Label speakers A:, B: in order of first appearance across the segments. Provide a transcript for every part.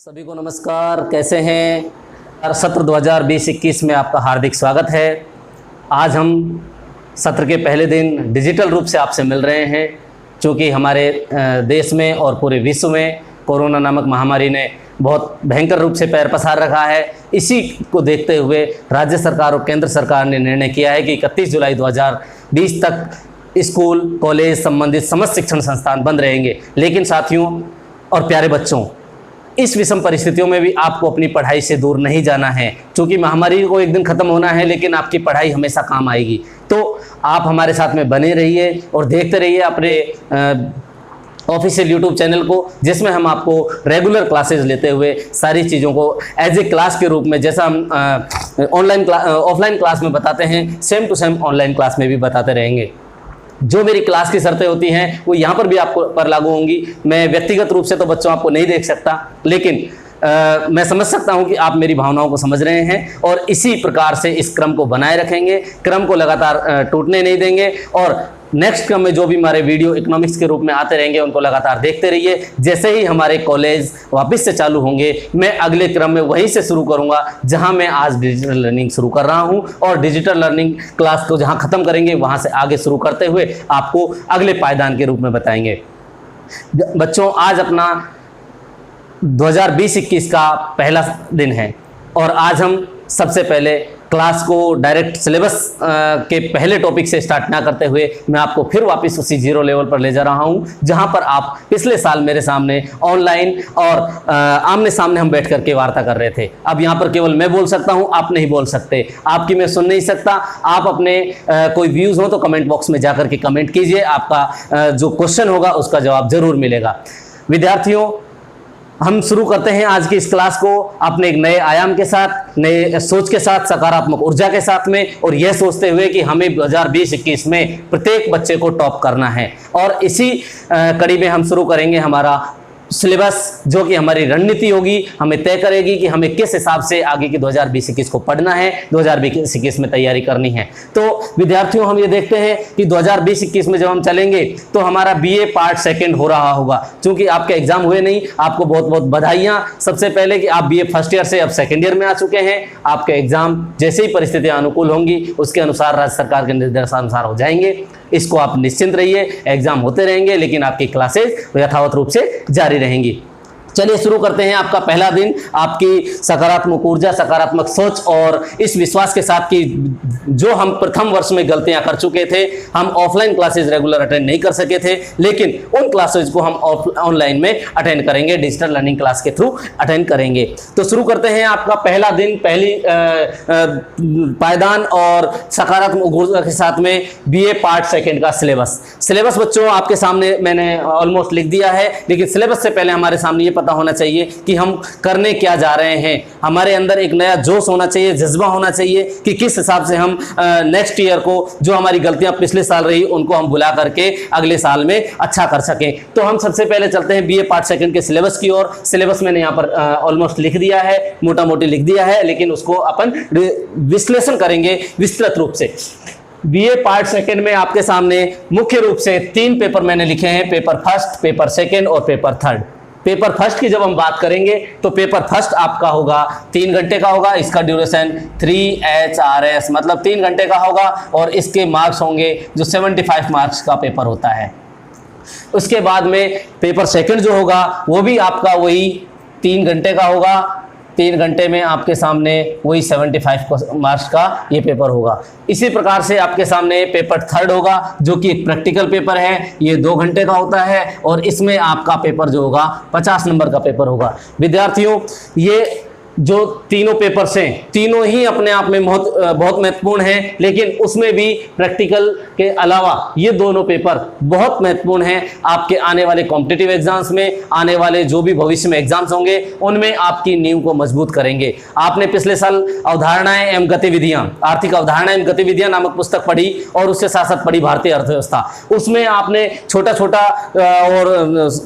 A: सभी को नमस्कार। कैसे हैं? सत्र 2020-21 में आपका हार्दिक स्वागत है। आज हम सत्र के पहले दिन डिजिटल रूप से आपसे मिल रहे हैं, क्योंकि हमारे देश में और पूरे विश्व में कोरोना नामक महामारी ने बहुत भयंकर रूप से पैर पसार रखा है। इसी को देखते हुए राज्य सरकार और केंद्र सरकार ने निर्णय किया है कि 31 जुलाई 2020 तक स्कूल, कॉलेज संबंधित समस्त शिक्षण संस्थान बंद रहेंगे। लेकिन साथियों और प्यारे बच्चों, इस विषम परिस्थितियों में भी आपको अपनी पढ़ाई से दूर नहीं जाना है, क्योंकि महामारी को एक दिन ख़त्म होना है, लेकिन आपकी पढ़ाई हमेशा काम आएगी। तो आप हमारे साथ में बने रहिए और देखते रहिए अपने ऑफिशियल यूट्यूब चैनल को, जिसमें हम आपको रेगुलर क्लासेस लेते हुए सारी चीज़ों को एज ए क्लास के रूप में, जैसा हम ऑफलाइन क्लास में बताते हैं, same to same online class में भी बताते रहेंगे। जो मेरी क्लास की शर्तें होती हैं वो यहाँ पर भी आपको पर लागू होंगी। मैं व्यक्तिगत रूप से तो बच्चों आपको नहीं देख सकता, लेकिन मैं समझ सकता हूँ कि आप मेरी भावनाओं को समझ रहे हैं और इसी प्रकार से इस क्रम को बनाए रखेंगे, क्रम को लगातार टूटने नहीं देंगे। और नेक्स्ट क्रम में जो भी हमारे वीडियो इकोनॉमिक्स के रूप में आते रहेंगे उनको लगातार देखते रहिए। जैसे ही हमारे कॉलेज वापस से चालू होंगे, मैं अगले क्रम में वहीं से शुरू करूंगा जहां मैं आज डिजिटल लर्निंग शुरू कर रहा हूं, और डिजिटल लर्निंग क्लास को जहां खत्म करेंगे वहां से आगे शुरू करते हुए आपको अगले पायदान के रूप में बताएंगे। बच्चों, आज अपना 2020-21 का पहला दिन है और आज हम सबसे पहले क्लास को डायरेक्ट सिलेबस के पहले टॉपिक से स्टार्ट ना करते हुए मैं आपको फिर वापस उसी जीरो लेवल पर ले जा रहा हूं, जहां पर आप पिछले साल मेरे सामने ऑनलाइन और आमने सामने हम बैठ करके वार्ता कर रहे थे। अब यहां पर केवल मैं बोल सकता हूं, आप नहीं बोल सकते, आपकी मैं सुन नहीं सकता। आप अपने कोई व्यूज़ हो तो कमेंट बॉक्स में जाकर के कमेंट कीजिए, आपका जो क्वेश्चन होगा उसका जवाब जरूर मिलेगा। विद्यार्थियों, हम शुरू करते हैं आज की इस क्लास को अपने एक नए आयाम के साथ, नए सोच के साथ, सकारात्मक ऊर्जा के साथ में, और यह सोचते हुए कि हमें 2020-21 में प्रत्येक बच्चे को टॉप करना है। और इसी कड़ी में हम शुरू करेंगे हमारा सिलेबस, जो कि हमारी रणनीति होगी, हमें तय करेगी कि हमें किस हिसाब से आगे की 2020-21 को पढ़ना है, 2020-21 में तैयारी करनी है। तो विद्यार्थियों, हम ये देखते हैं कि 2020-21 में जब हम चलेंगे तो हमारा बीए पार्ट सेकंड हो रहा होगा। क्योंकि आपके एग्जाम हुए नहीं, आपको बहुत बहुत बधाइयां सबसे पहले कि आप बीए फर्स्ट ईयर से अब सेकेंड ईयर में आ चुके हैं। आपके एग्जाम जैसे ही परिस्थितियां अनुकूल होंगी उसके अनुसार राज्य सरकार के निर्देशानुसार हो जाएंगे। इसको आप निश्चिंत रहिए, एग्जाम होते रहेंगे, लेकिन आपकी क्लासेस यथावत रूप से जारी रहेंगी। चलिए शुरू करते हैं। आपका पहला दिन आपकी सकारात्मक ऊर्जा, सकारात्मक सोच और इस विश्वास के साथ कि जो हम प्रथम वर्ष में गलतियां कर चुके थे, हम ऑफलाइन क्लासेस रेगुलर अटेंड नहीं कर सके थे, लेकिन उन क्लासेस को हम ऑनलाइन में अटेंड करेंगे, डिजिटल लर्निंग क्लास के थ्रू अटेंड करेंगे। तो शुरू करते हैं आपका पहला दिन, पहली पायदान और सकारात्मक ऊर्जा के साथ में बीए पार्ट सेकेंड का सिलेबस बच्चों आपके सामने मैंने ऑलमोस्ट लिख दिया है, लेकिन सिलेबस से पहले हमारे सामने ये पता होना चाहिए कि हम करने क्या जा रहे हैं। हमारे अंदर एक नया जोश होना चाहिए, जज्बा होना चाहिए कि किस हिसाब से हम नेक्स्ट ईयर को, जो हमारी गलतियां पिछले साल रही उनको हम भुला करके अगले साल में अच्छा कर सकें। तो हम सबसे पहले चलते हैं बीए पार्ट सेकंड के सिलेबस की ओर। सिलेबस मैंने यहाँ पर ऑलमोस्ट लिख दिया है, मोटा मोटी लिख दिया है, लेकिन उसको अपन विश्लेषण करेंगे विस्तृत रूप से। बीए पार्ट सेकंड में आपके सामने मुख्य रूप से 3 पेपर मैंने लिखे हैं, पेपर फर्स्ट, पेपर सेकंड और पेपर थर्ड। पेपर फर्स्ट की जब हम बात करेंगे तो पेपर फर्स्ट आपका होगा 3 घंटे का होगा, इसका ड्यूरेशन 3HRS मतलब 3 घंटे का होगा, और इसके मार्क्स होंगे जो 75 मार्क्स का पेपर होता है। उसके बाद में पेपर सेकंड जो होगा वो भी आपका वही 3 घंटे का होगा, 3 घंटे में आपके सामने वही 75 मार्क्स का ये पेपर होगा। इसी प्रकार से आपके सामने पेपर थर्ड होगा, जो कि एक प्रैक्टिकल पेपर है, ये 2 घंटे का होता है, और इसमें आपका पेपर जो होगा 50 नंबर का पेपर होगा। विद्यार्थियों, ये जो तीनों पेपर्स हैं, तीनों ही अपने आप में बहुत महत्वपूर्ण हैं, लेकिन उसमें भी प्रैक्टिकल के अलावा ये दोनों पेपर बहुत महत्वपूर्ण हैं आपके आने वाले कॉम्पिटिटिव एग्जाम्स में, आने वाले जो भी भविष्य में एग्जाम्स होंगे उनमें आपकी नींव को मजबूत करेंगे। आपने पिछले साल अवधारणाएं एवं गतिविधियां, आर्थिक अवधारणाएं एवं गतिविधियां नामक पुस्तक पढ़ी और उसके साथ साथ पढ़ी भारतीय अर्थव्यवस्था। उसमें आपने छोटा छोटा और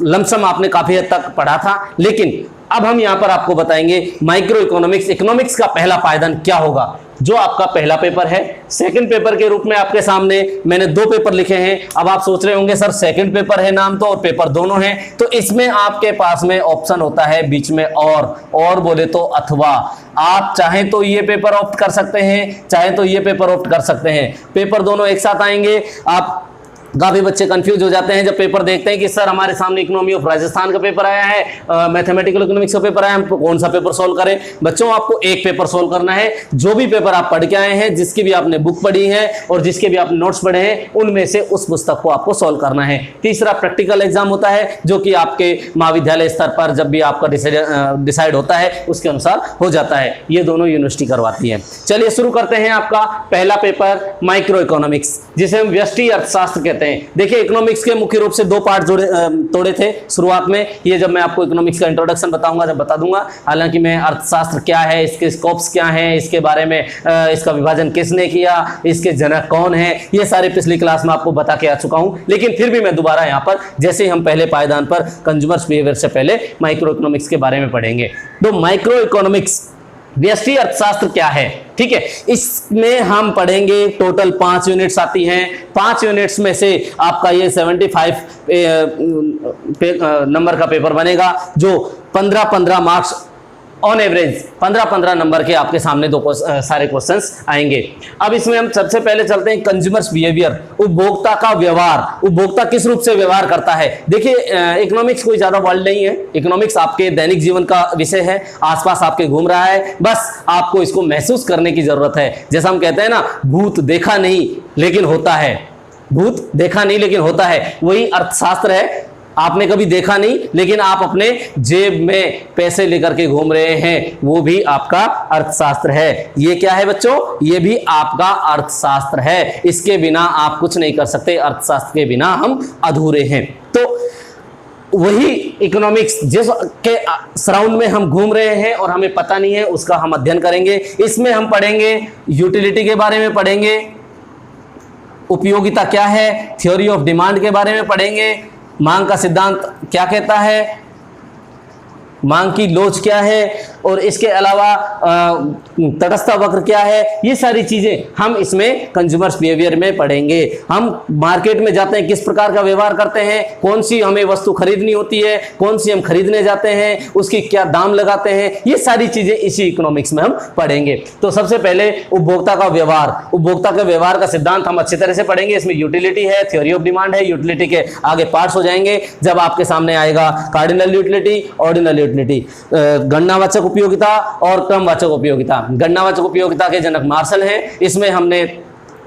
A: लमसम आपने काफी हद तक पढ़ा था, लेकिन अब हम यहां पर आपको बताएंगे माइक्रो इकोनॉमिक्स, इकोनॉमिक्स का पहला पायदान क्या होगा, जो आपका पहला पेपर है। सेकंड पेपर के रूप में आपके सामने मैंने 2 पेपर लिखे हैं। अब आप सोच रहे होंगे सर सेकंड पेपर है नाम तो और पेपर दोनों हैं, तो इसमें आपके पास में ऑप्शन होता है बीच में और बोले तो अथवा। आप चाहें तो ये पेपर ऑप्ट कर सकते हैं, चाहे तो ये पेपर ऑप्ट कर सकते हैं। पेपर दोनों एक साथ आएंगे। आप काफी बच्चे कंफ्यूज हो जाते हैं जब पेपर देखते हैं कि सर हमारे सामने इकोनॉमी ऑफ राजस्थान का पेपर आया है, मैथमेटिकल इकोनॉमिक्स का पेपर आया है, हम कौन सा पेपर सोल्व करें। बच्चों आपको एक पेपर सोल्व करना है। जो भी पेपर आप पढ़ के आए हैं, जिसकी भी आपने बुक पढ़ी है और जिसके भी आपने नोट्स पढ़े हैं, उनमें से उस पुस्तक को आपको सोल्व करना है। तीसरा प्रैक्टिकल एग्जाम होता है, जो कि आपके महाविद्यालय स्तर पर जब भी आपका डिसाइड होता है उसके अनुसार हो जाता है। ये दोनों यूनिवर्सिटी करवाती है। चलिए शुरू करते हैं आपका पहला पेपर माइक्रो इकोनॉमिक्स, जिसे हम व्यष्टि अर्थशास्त्र कहते हैं। देखिए इकोनॉमिक्स के मुख्य रूप से 2 पार्ट तोड़े थे शुरुआत में। ये जब मैं आपको इकोनॉमिक्स का इंट्रोडक्शन बताऊंगा जब बता दूंगा। हालांकि मैं अर्थशास्त्र क्या है, इसके स्कोप्स क्या हैं, इसके बारे में इसका विभाजन किसने किया, इसके जनक कौन है, ये सारे पिछली क्लास में आपको बता के आ चुका हूं। लेकिन फिर भी मैं दोबारा यहां पर, जैसे हम पहले पायदान पर कंज्यूमर्स बिहेवियर से पहले माइक्रो इकोनॉमिक्स के बारे में पढ़ेंगे। तो माइक्रो इकोनॉमिक्स व्यष्टि अर्थशास्त्र क्या है, ठीक है। इसमें हम पढ़ेंगे टोटल 5 यूनिट्स आती हैं। 5 यूनिट्स में से आपका ये 75 नंबर का पेपर बनेगा, जो 15-15 मार्क्स ऑन एवरेज 15-15 नंबर के आपके सामने सारे क्वेश्चंस आएंगे। अब इसमें हम सबसे पहले चलते हैं कंज्यूमर्स बिहेवियर, उपभोक्ता का व्यवहार। उपभोक्ता किस रूप से व्यवहार करता है। देखिए इकोनॉमिक्स कोई ज्यादा वर्ल्ड नहीं है। इकोनॉमिक्स आपके दैनिक जीवन का विषय है, आसपास आपके घूम रहा है, बस आपको इसको महसूस करने की जरूरत है। जैसा हम कहते हैं ना, भूत देखा नहीं लेकिन होता है, भूत देखा नहीं लेकिन होता है, वही अर्थशास्त्र है। आपने कभी देखा नहीं लेकिन आप अपने जेब में पैसे लेकर के घूम रहे हैं, वो भी आपका अर्थशास्त्र है। ये क्या है बच्चों, ये भी आपका अर्थशास्त्र है। इसके बिना आप कुछ नहीं कर सकते, अर्थशास्त्र के बिना हम अधूरे हैं। तो वही इकोनॉमिक्स जिसके सराउंड में हम घूम रहे हैं और हमें पता नहीं है, उसका हम अध्ययन करेंगे। इसमें हम पढ़ेंगे यूटिलिटी के बारे में पढ़ेंगे, उपयोगिता क्या है, थ्योरी ऑफ डिमांड के बारे में पढ़ेंगे, मांग का सिद्धांत क्या कहता है, मांग की लोच क्या है, और इसके अलावा तटस्थ वक्र क्या है। ये सारी चीजें हम इसमें कंज्यूमर्स बिहेवियर में पढ़ेंगे। हम मार्केट में जाते हैं, किस प्रकार का व्यवहार करते हैं, कौन सी हमें वस्तु खरीदनी होती है, कौन सी हम खरीदने जाते हैं, उसकी क्या दाम लगाते हैं, ये सारी चीजें इसी इकोनॉमिक्स में हम पढ़ेंगे। तो सबसे पहले उपभोक्ता का व्यवहार, उपभोक्ता के व्यवहार का सिद्धांत हम अच्छी तरह से पढ़ेंगे। इसमें यूटिलिटी है, थ्योरी ऑफ डिमांड है, यूटिलिटी के आगे पार्ट्स हो जाएंगे जब आपके सामने आएगा कार्डिनल यूटिलिटी, ऑर्डिनल यूटिलिटी, गणनावाचक उपयोगिता और क्रमवाचक उपयोगिता। गणनावाचक उपयोगिता के जनक मार्शल हैं। इसमें हमने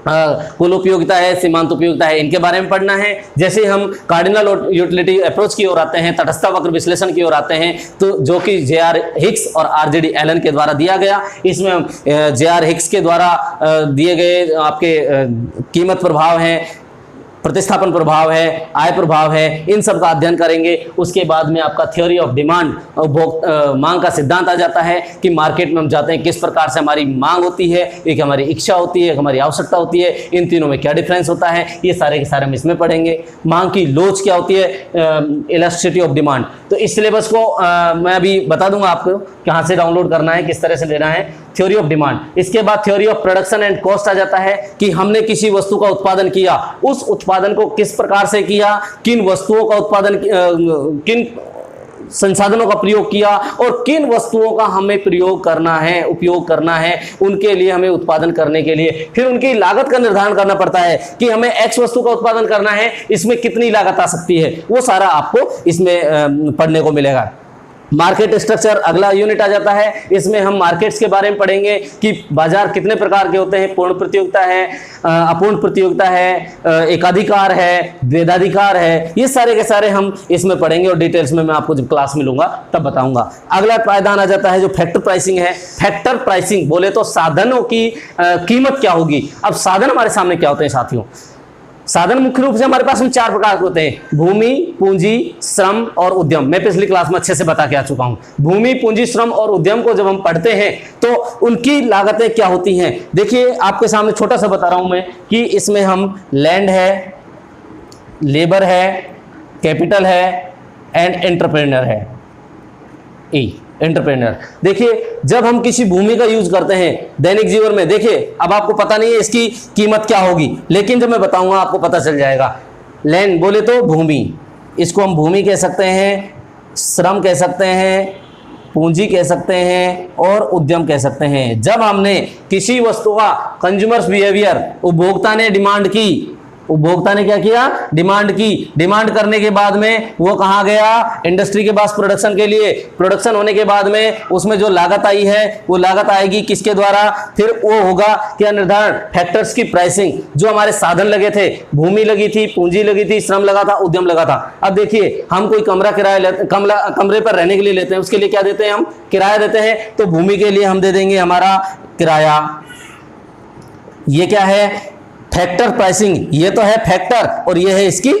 A: कुल उपयोगिता है, सीमांत उपयोगिता है, इनके बारे में पढ़ना है। जैसे हम कार्डिनल यूटिलिटी अप्रोच की ओर आते हैं, तटस्थ वक्र विश्लेषण की ओर आते हैं, तो जो कि जे.आर. हिक्स और आर.जे.डी. एलन के द्वारा दिया गया। इसमें हम जे.आर. हिक्स के द्वारा दिए गए आपके कीमत प्रभाव हैं, प्रतिस्थापन प्रभाव है, आय प्रभाव है, इन सब का अध्ययन करेंगे। उसके बाद में आपका थ्योरी ऑफ डिमांड, मांग का सिद्धांत आ जाता है कि मार्केट में हम जाते हैं किस प्रकार से हमारी मांग होती है, एक हमारी इच्छा होती है, एक हमारी आवश्यकता होती है, इन तीनों में क्या डिफरेंस होता है, ये सारे के सारे हम इसमें पढ़ेंगे। मांग की लोच क्या होती है, इलास्टिसिटी ऑफ डिमांड। तो इस सिलेबस को मैं अभी बता दूंगा आपको कहाँ से डाउनलोड करना है, किस तरह से लेना है। थ्योरी ऑफ डिमांड, इसके बाद theory of production and cost आ जाता है कि हमने किसी वस्तु का उत्पादन किया, उस उत्पादन को किस प्रकार से किया, किन वस्तुओं का उत्पादन, किन संसाधनों का प्रयोग किया और किन वस्तुओं का हमें प्रयोग करना है, उपयोग करना है, उनके लिए हमें उत्पादन करने के लिए फिर उनकी लागत का निर्धारण करना पड़ता है कि हमें एक्स वस्तु का उत्पादन करना है, इसमें कितनी लागत आ सकती है, वो सारा आपको इसमें पढ़ने को मिलेगा। मार्केट स्ट्रक्चर अगला यूनिट आ जाता है। इसमें हम मार्केट्स के बारे में पढ़ेंगे कि बाजार कितने प्रकार के होते हैं, पूर्ण प्रतियोगिता है, अपूर्ण प्रतियोगिता है, एकाधिकार है, द्वैधाधिकार है, ये सारे के सारे हम इसमें पढ़ेंगे और डिटेल्स में मैं आपको जब क्लास में लूंगा तब बताऊंगा। अगला पायदान आ जाता है जो फैक्टर प्राइसिंग है। फैक्टर प्राइसिंग बोले तो साधनों की कीमत क्या होगी। अब साधन हमारे सामने क्या होते हैं साथियों, साधन मुख्य रूप से हमारे पास में 4 प्रकार के होते हैं, भूमि, पूंजी, श्रम और उद्यम। मैं पिछली क्लास में अच्छे से बता के आ चुका हूं। भूमि, पूंजी, श्रम और उद्यम को जब हम पढ़ते हैं तो उनकी लागतें क्या होती हैं। देखिए आपके सामने छोटा सा बता रहा हूं मैं कि इसमें हम लैंड है, लेबर है, कैपिटल है एंड एंटरप्रेन्योर है। ई, एंटरप्रेन्योर। देखिए जब हम किसी भूमि का यूज करते हैं दैनिक जीवन में, देखिए अब आपको पता नहीं है इसकी कीमत क्या होगी, लेकिन जब मैं बताऊंगा आपको पता चल जाएगा। लैंड बोले तो भूमि, इसको हम भूमि कह सकते हैं, श्रम कह सकते हैं, पूंजी कह सकते हैं और उद्यम कह सकते हैं। जब हमने किसी वस्तु का कंज्यूमर्स बिहेवियर, उपभोक्ता ने डिमांड की, उपभोक्ता ने क्या किया, डिमांड की, डिमांड करने के बाद में वो कहाँ गया, इंडस्ट्री के पास प्रोडक्शन के लिए, प्रोडक्शन होने के बाद में उसमें जो लागत आई है वो लागत आएगी किसके द्वारा, फिर वो होगा क्या निर्धारण, फैक्टर्स की प्राइसिंग। जो हमारे साधन लगे थे, भूमि लगी थी, पूंजी लगी थी, श्रम लगा था, उद्यम लगा था। अब देखिए हम कोई कमरा किराया लेते, कमरे पर रहने के लिए लेते हैं, उसके लिए क्या देते हैं, हम किराया देते हैं। तो भूमि के लिए हम दे देंगे हमारा किराया। ये क्या है, फैक्टर प्राइसिंग, ये तो है फैक्टर और ये है इसकी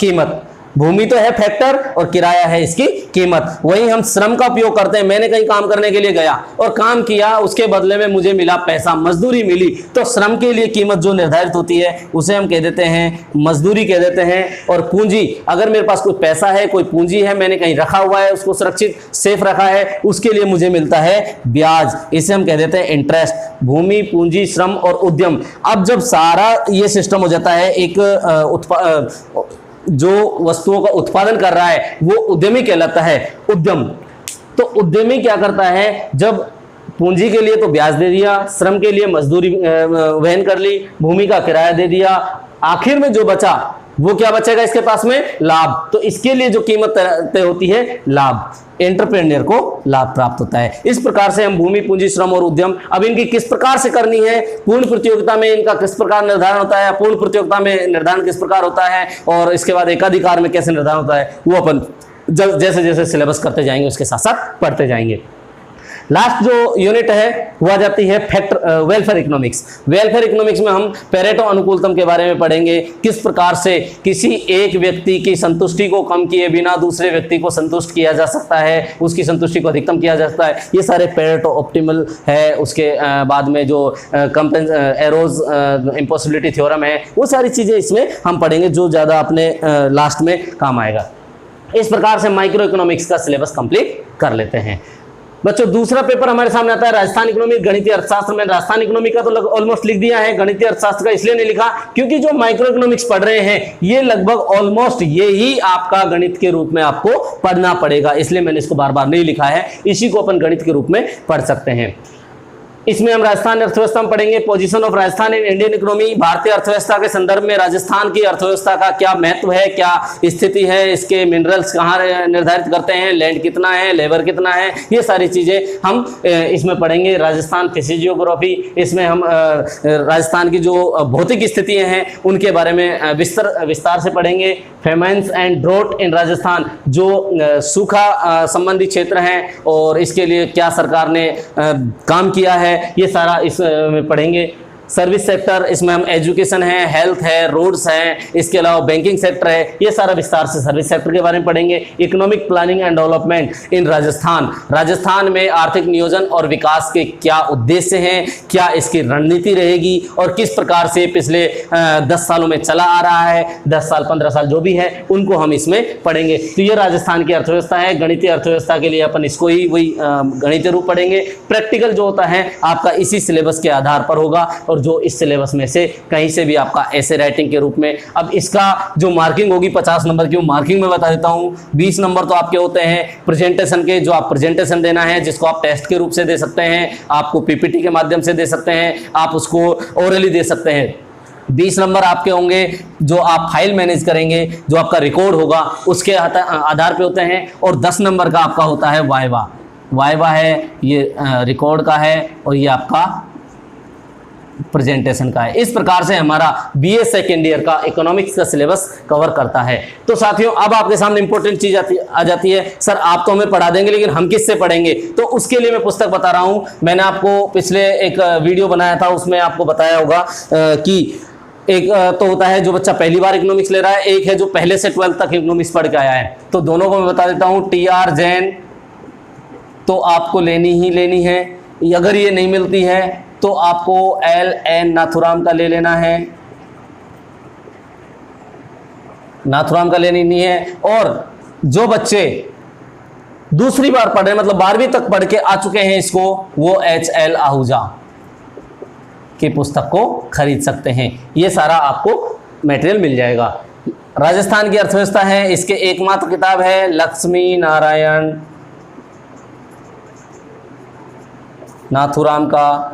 A: कीमत। भूमि तो है फैक्टर और किराया है इसकी कीमत। वही हम श्रम का उपयोग करते हैं। मैंने कहीं काम करने के लिए गया और काम किया, उसके बदले में मुझे मिला पैसा, मजदूरी मिली, तो श्रम के लिए कीमत जो निर्धारित होती है उसे हम कह देते हैं मजदूरी कह देते हैं। और पूंजी, अगर मेरे पास कोई पैसा है, कोई पूंजी है, मैंने कहीं रखा हुआ है, उसको सुरक्षित सेफ रखा है, उसके लिए मुझे मिलता है ब्याज, इसे हम कह देते हैं इंटरेस्ट। भूमि, पूंजी, श्रम और उद्यम। अब जब सारा ये सिस्टम हो जाता है, एक जो वस्तुओं का उत्पादन कर रहा है वो उद्यमी कहलाता है, उद्यम। तो उद्यमी क्या करता है, जब पूंजी के लिए तो ब्याज दे दिया, श्रम के लिए मजदूरी वहन कर ली, भूमि का किराया दे दिया, आखिर में जो बचा वो क्या बचेगा इसके पास में, लाभ। तो इसके लिए जो कीमत तय होती है, लाभ, एंटरप्रेन्योर को लाभ प्राप्त होता है। इस प्रकार से हम भूमि, पूंजी, श्रम और उद्यम, अब इनकी किस प्रकार से करनी है, पूर्ण प्रतियोगिता में इनका किस प्रकार निर्धारण होता है, पूर्ण प्रतियोगिता में निर्धारण किस प्रकार होता है, और इसके बाद एकाधिकार में कैसे निर्धारण होता है, वो अपन जैसे जैसे सिलेबस करते जाएंगे उसके साथ साथ पढ़ते जाएंगे। लास्ट जो यूनिट है वो आ जाती है वेलफेयर इकोनॉमिक्स। वेलफेयर इकोनॉमिक्स में हम पेरेटो अनुकूलतम के बारे में पढ़ेंगे, किस प्रकार से किसी एक व्यक्ति की संतुष्टि को कम किए बिना दूसरे व्यक्ति को संतुष्ट किया जा सकता है, उसकी संतुष्टि को अधिकतम किया जा सकता है। ये सारे पेरेटो ऑप्टिमल है, उसके बाद में जो एरोज इम्पॉसिबिलिटी थ्योरम है, वो सारी चीज़ें इसमें हम पढ़ेंगे जो ज़्यादा अपने लास्ट में काम आएगा। इस प्रकार से माइक्रो इकोनॉमिक्स का सिलेबस कंप्लीट कर लेते हैं। बच्चों दूसरा पेपर हमारे सामने आता है राजस्थान इकोनॉमी, गणितीय अर्थशास्त्र में। राजस्थान इकोनॉमी का तो ऑलमोस्ट लिख दिया है, गणितीय अर्थशास्त्र का इसलिए नहीं लिखा क्योंकि जो माइक्रो इकोनॉमिक्स पढ़ रहे हैं ये लगभग ऑलमोस्ट ये ही आपका गणित के रूप में आपको पढ़ना पड़ेगा, इसलिए मैंने इसको बार बार नहीं लिखा है। इसी को अपन गणित के रूप में पढ़ सकते हैं। इसमें हम राजस्थान अर्थव्यवस्था में पढ़ेंगे position of Rajasthan in Indian economy. भारतीय अर्थव्यवस्था के संदर्भ में राजस्थान की अर्थव्यवस्था का क्या महत्व है, क्या स्थिति है, इसके मिनरल्स कहाँ निर्धारित करते हैं, लैंड कितना है, लेबर कितना है, ये सारी चीज़ें हम इसमें पढ़ेंगे। राजस्थान फिजियोग्राफी, इसमें हम राजस्थान की जो भौतिक स्थितियाँ हैं उनके बारे में विस्तार से पढ़ेंगे। फेमाइन्स एंड ड्रोट इन राजस्थान, जो सूखा संबंधी क्षेत्र हैं और इसके लिए क्या सरकार ने काम किया है, ये सारा इसमें पढ़ेंगे। सर्विस सेक्टर, इसमें हम एजुकेशन है, हेल्थ है, रोड्स हैं, इसके अलावा बैंकिंग सेक्टर है, ये सारा विस्तार से सर्विस सेक्टर के बारे में पढ़ेंगे। Economic planning and development in Rajasthan, Rajasthan में आर्थिक नियोजन और विकास के क्या उद्देश्य हैं, क्या इसकी रणनीति रहेगी और किस प्रकार से पिछले 10 सालों में चला आ रहा है, 10 साल 15 साल जो भी है उनको हम इसमें पढ़ेंगे। तो ये राजस्थान की अर्थव्यवस्था है। गणितीय अर्थव्यवस्था के लिए अपन इसको ही वही गणितीय रूप पढ़ेंगे। प्रैक्टिकल जो होता है आपका इसी सिलेबस के आधार पर होगा और जो इस सिलेबस में से कहीं से भी आपका ऐसे राइटिंग के रूप में। अब इसका जो मार्किंग होगी 50 नंबर की, मार्किंग में बता देता हूं। 20 नंबर तो आपके होते हैं प्रेजेंटेशन के, जो आप प्रेजेंटेशन देना है, जिसको आप टेस्ट के रूप से दे सकते हैं, आपको पीपीटी के माध्यम से दे सकते हैं, आप उसको ओरली दे सकते हैं। 20 नंबर आपके होंगे जो आप फाइल मैनेज करेंगे, जो आपका रिकॉर्ड होगा उसके आधार पे होते हैं। और 10 नंबर का आपका होता है वाइवा। वाइवा है, ये रिकॉर्ड का है और ये आपका प्रेजेंटेशन का है। इस प्रकार से हमारा बीए सेकेंड ईयर का इकोनॉमिक्स का सिलेबस कवर करता है। तो साथियों अब आपके सामने इंपॉर्टेंट चीज आ जाती है, सर आप तो हमें पढ़ा देंगे लेकिन हम किससे पढ़ेंगे? तो उसके लिए मैं पुस्तक बता रहा हूं। मैंने आपको पिछले एक वीडियो बनाया था, उसमें आपको बताया होगा कि एक तो होता है जो बच्चा पहली बार इकोनॉमिक्स ले रहा है, एक है जो पहले से 12th तक इकोनॉमिक्स पढ़ के आया है। तो दोनों को मैं बता देता हूँ। TR जैन तो आपको लेनी ही लेनी है, अगर ये नहीं मिलती है तो आपको LN नाथुराम का ले लेना है, नाथुराम का लेनी नहीं है। और जो बच्चे दूसरी बार पढ़ रहे हैं, मतलब 12वीं तक पढ़ के आ चुके हैं इसको, वो HL आहूजा की पुस्तक को खरीद सकते हैं। ये सारा आपको मटेरियल मिल जाएगा। राजस्थान की अर्थव्यवस्था है, इसके एकमात्र किताब है लक्ष्मी नारायण नाथुराम का,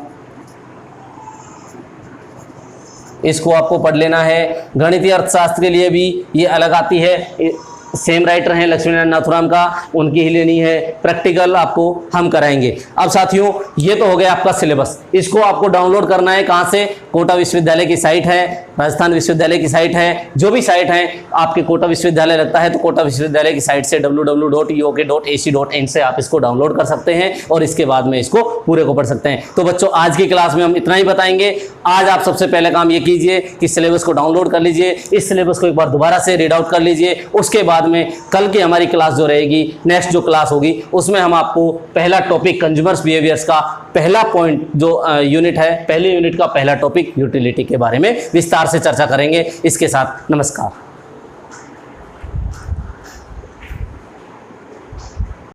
A: इसको आपको पढ़ लेना है। गणितीय अर्थशास्त्र के लिए भी ये अलग आती है, सेम राइटर हैं लक्ष्मी नारायण नाथुराम का, उनकी ही लेनी है। प्रैक्टिकल आपको हम कराएंगे। अब साथियों ये तो हो गया आपका सिलेबस, इसको आपको डाउनलोड करना है कहाँ से? कोटा विश्वविद्यालय की साइट है, राजस्थान विश्वविद्यालय की साइट है, जो भी साइट है आपके कोटा विश्वविद्यालय लगता है तो कोटा विश्वविद्यालय की साइट से www.eok.ac.in से आप इसको डाउनलोड कर सकते हैं और इसके बाद में इसको पूरे को पढ़ सकते हैं। तो बच्चों आज की क्लास में हम इतना ही बताएंगे। आज आप सबसे पहले काम ये कीजिए कि सिलेबस को डाउनलोड कर लीजिए, इस सिलेबस को एक बार दोबारा से रीड आउट कर लीजिए। उसके बाद में कल की हमारी क्लास जो रहेगी, नेक्स्ट जो क्लास होगी, उसमें हम आपको पहला टॉपिक कंज्यूमर्स बिहेवियर्स का पहला पॉइंट जो यूनिट है, पहले यूनिट का पहला टॉपिक यूटिलिटी के बारे में विस्तार से चर्चा करेंगे। इसके साथ नमस्कार।